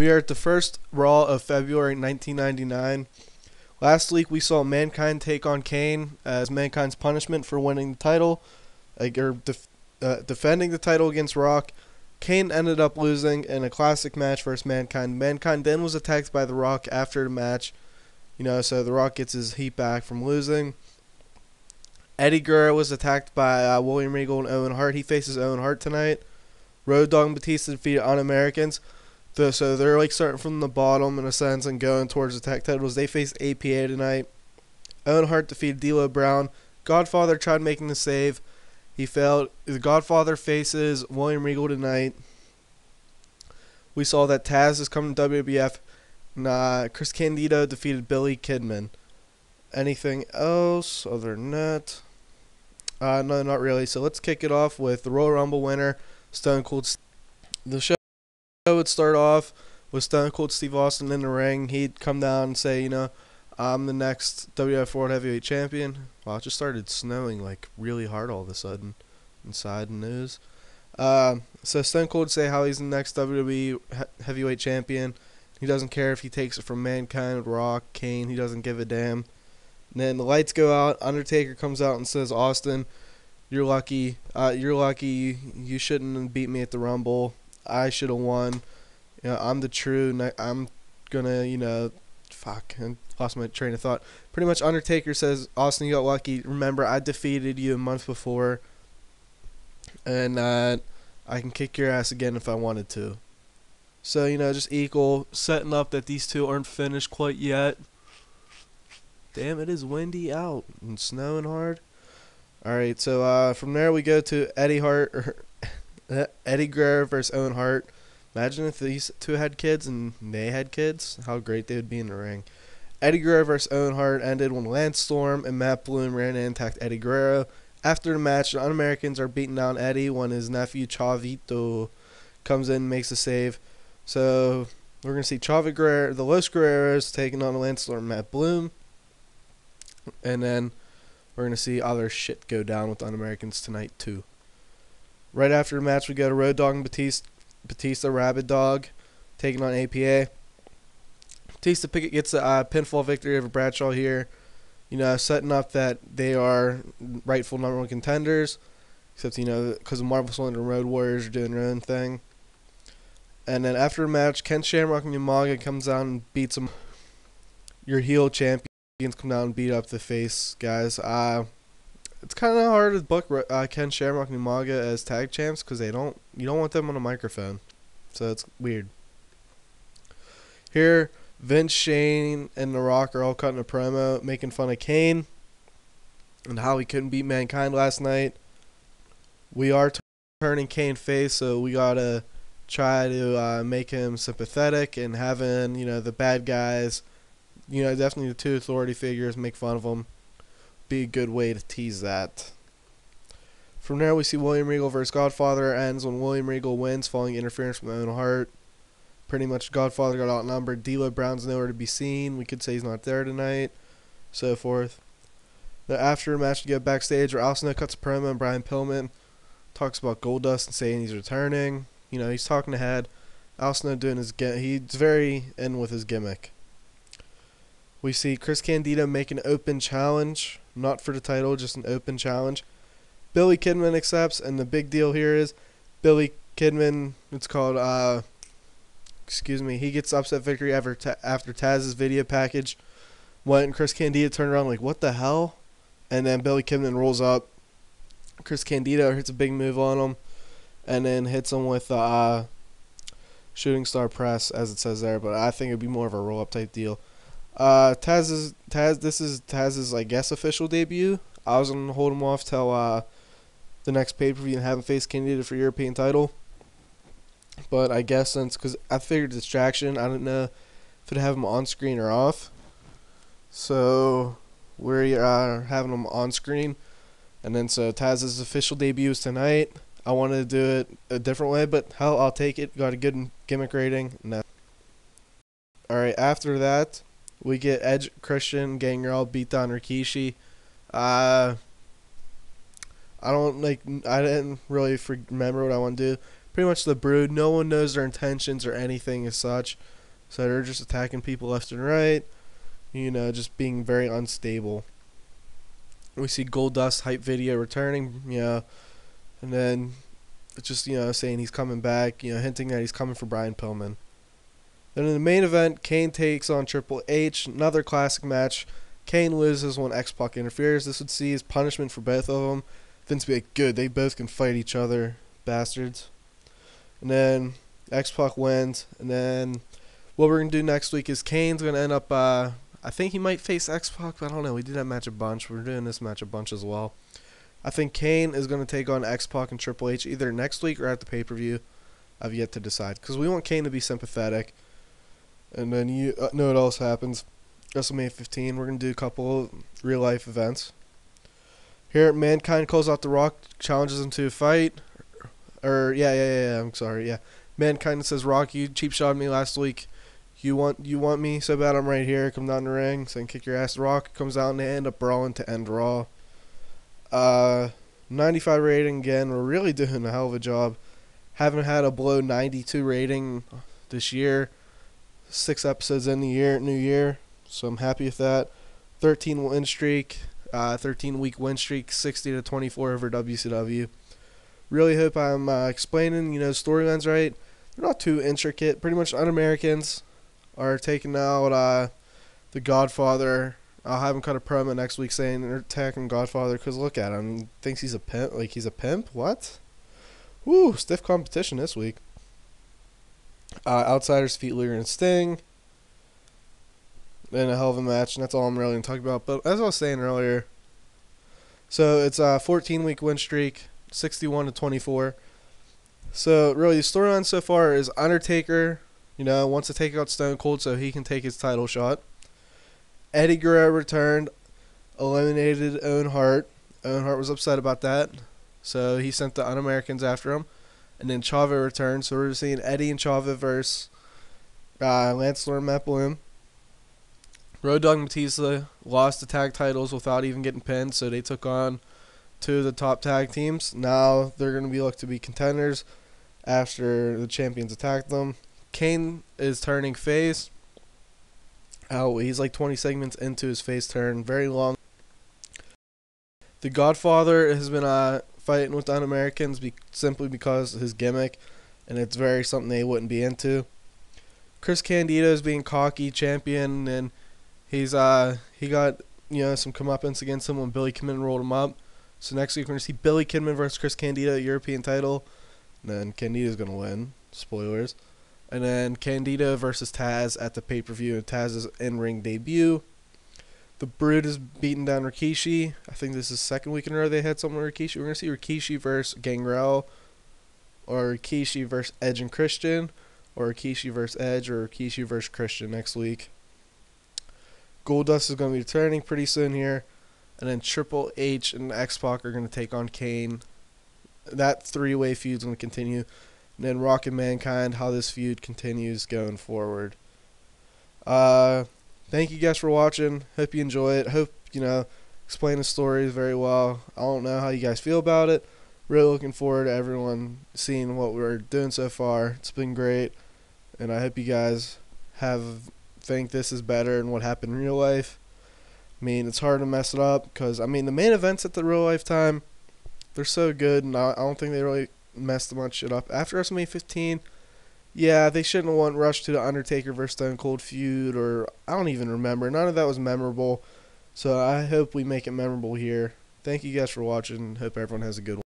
We are at the first Raw of February 1999. Last week we saw Mankind take on Kane as Mankind's punishment for winning the title, defending the title against Rock. Kane ended up losing in a classic match versus Mankind. Mankind then was attacked by The Rock after the match, so The Rock gets his heat back from losing. Eddie Guerrero was attacked by William Regal and Owen Hart. He faces Owen Hart tonight. Road Dogg and Batista defeated Un-Americans. So they're like starting from the bottom in a sense and going towards the tag titles. They face APA tonight. Owen Hart defeated D'Lo Brown. Godfather tried making the save. He failed. The Godfather faces William Regal tonight. We saw that Taz is coming to WWF. Chris Candido defeated Billy Kidman. Anything else other than that? No, not really. So let's kick it off with the Royal Rumble winner, Stone Cold. The show would start off with Stone Cold Steve Austin in the ring. He'd come down and say, I'm the next WWF World Heavyweight Champion. Well, it just started snowing like really hard all of a sudden inside the news. So Stone Cold would say how he's the next WWE Heavyweight Champion. He doesn't care if he takes it from Mankind, Rock, Kane. He doesn't give a damn. And then the lights go out. Undertaker comes out and says, Austin, you're lucky. You shouldn't have beat me at the Rumble. I should have won. I'm the true. I'm gonna, I lost my train of thought. Pretty much Undertaker says, Austin, you got lucky. Remember, I defeated you a month before. And I can kick your ass again if I wanted to. So, just equal. Setting up that these two aren't finished quite yet. Damn, it is windy out and snowing hard. Alright, so from there we go to Eddie Guerrero versus Owen Hart. Imagine if these two had kids and they had kids, how great they would be in the ring. Eddie Guerrero versus Owen Hart ended when Lance Storm and Matt Bloom ran in and attacked Eddie Guerrero. After the match, the Un-Americans are beating down Eddie when his nephew Chavito comes in and makes a save. So we're going to see Chavo Guerrero, the Los Guerreros, taking on Lance Storm and Matt Bloom. And then we're going to see other shit go down with the Un-Americans tonight, too. Right after the match, we go to Road Dogg and Batista Rabid Dog, taking on APA. Batista gets a pinfall victory over Bradshaw here, setting up that they are rightful number one contenders, except, because the Marvel Soldier and Road Warriors are doing their own thing. And then after the match, Ken Shamrock and Umaga comes out and beats him. Your heel champion. Come down and beat up the face guys. It's kind of hard to book Ken Shamrock and Umaga as tag champs because you don't want them on a microphone, so it's weird. Here, Vince, Shane, and The Rock are all cutting a promo making fun of Kane and how he couldn't beat Mankind last night. We are turning Kane face, so we gotta try to make him sympathetic and having the bad guys. Definitely the two authority figures, make fun of them. Be a good way to tease that. From there, we see William Regal versus Godfather. Ends when William Regal wins following interference from Owen Hart. Pretty much Godfather got outnumbered. D'Lo Brown's nowhere to be seen. We could say he's not there tonight. So forth. Then after the match, we get backstage where Al Snow cuts a promo and Brian Pillman talks about Goldust and saying he's returning. He's talking ahead. Al Snow doing his he's very in with his gimmick. We see Chris Candido make an open challenge, not for the title, just an open challenge. Billy Kidman accepts, and the big deal here is Billy Kidman, it's called, he gets upset victory after Taz's video package. When Chris Candido turned around like, what the hell? And then Billy Kidman rolls up. Chris Candido hits a big move on him, and then hits him with shooting star press, as it says there, but I think it'd be more of a roll-up type deal. This is Taz's, I guess, official debut. I was going to hold him off till the next pay-per-view and have him face Candido for European title. But I guess because I figured distraction, I don't know if it'd have him on screen or off. So we are having him on screen. And then so Taz's official debut is tonight. I wanted to do it a different way, but hell, I'll take it. Got a good gimmick rating. No. Alright, after that, we get Edge, Christian, Gangrel beat down Rikishi. I didn't really remember what I want to do. pretty much the Brood. No one knows their intentions or anything as such. So they're just attacking people left and right. Just being very unstable. We see Goldust hype video returning, and then it's just, saying he's coming back, hinting that he's coming for Brian Pillman. Then in the main event, Kane takes on Triple H, another classic match. Kane loses when X-Pac interferes. This would see as punishment for both of them. Vince be like, good, they both can fight each other, bastards. And then X-Pac wins, and then what we're going to do next week is Kane's going to end up, I think he might face X-Pac, but I don't know. We did that match a bunch. We're doing this match a bunch as well. I think Kane is going to take on X-Pac and Triple H either next week or at the pay-per-view. I've yet to decide, because we want Kane to be sympathetic. And then you know what else happens. WrestleMania 15, we're going to do a couple of real-life events. Here, Mankind calls out The Rock, challenges him to a fight. I'm sorry. Mankind says, Rock, you cheap shot me last week. You want me so bad, I'm right here. Come down the ring, so I can kick your ass. Rock comes out and they end up brawling to end Raw. 95 rating again. We're really doing a hell of a job. Haven't had a below 92 rating this year. 6 episodes in the new year, so I'm happy with that. 13 win streak, 13-week win streak, 60-24 over WCW. Really hope I'm explaining, storylines right. They're not too intricate. Pretty much Un-Americans are taking out the Godfather. I'll have him cut a promo next week saying they're attacking Godfather because look at him. He thinks he's a pimp. Like, he's a pimp? What? Woo, stiff competition this week. Outsiders defeat Luger and Sting in a hell of a match, and that's all I'm really going to talk about. But as I was saying earlier, so it's a 14-week win streak, 61-24. So really, the storyline so far is Undertaker, wants to take out Stone Cold so he can take his title shot. Eddie Guerrero returned, eliminated Owen Hart. Owen Hart was upset about that, so he sent the Un-Americans after him. And then Chavo returned, so we're seeing Eddie and Chavo versus Lance Storm, Matt Bloom. Road Dogg and Batista lost the tag titles without even getting pinned, so they took on 2 of the top tag teams. Now they're going to be looked to be contenders after the champions attacked them. Kane is turning face. He's like 20 segments into his face turn, very long. The Godfather has been fighting with Un-Americans simply because of his gimmick, and it's very something they wouldn't be into. Chris Candido is being cocky champion, and he got some comeuppance against him when Billy Kidman rolled him up. So next week we're gonna see Billy Kidman versus Chris Candido, European title, and then Candido's gonna win. Spoilers. And then Candido versus Taz at the pay-per-view, and Taz's in-ring debut. The Brood is beating down Rikishi. I think this is the second week in a row they had something with Rikishi. We're going to see Rikishi versus Gangrel, or Rikishi versus Edge and Christian, or Rikishi versus Edge, or Rikishi versus Christian next week. Goldust is going to be returning pretty soon here. And then Triple H and X-Pac are going to take on Kane. That 3-way feud is going to continue. And then Rock and Mankind, how this feud continues going forward. Thank you guys for watching. Hope you enjoy it. Hope, explain the stories very well. I don't know how you guys feel about it. Really looking forward to everyone seeing what we're doing so far. It's been great. And I hope you guys think this is better than what happened in real life. I mean, it's hard to mess it up because, the main events at the real life time, they're so good, and I don't think they really messed much shit up. After WrestleMania 15, yeah, they shouldn't have won Rush to the Undertaker versus Stone Cold feud, or I don't even remember. None of that was memorable, so I hope we make it memorable here. Thank you guys for watching. Hope everyone has a good one.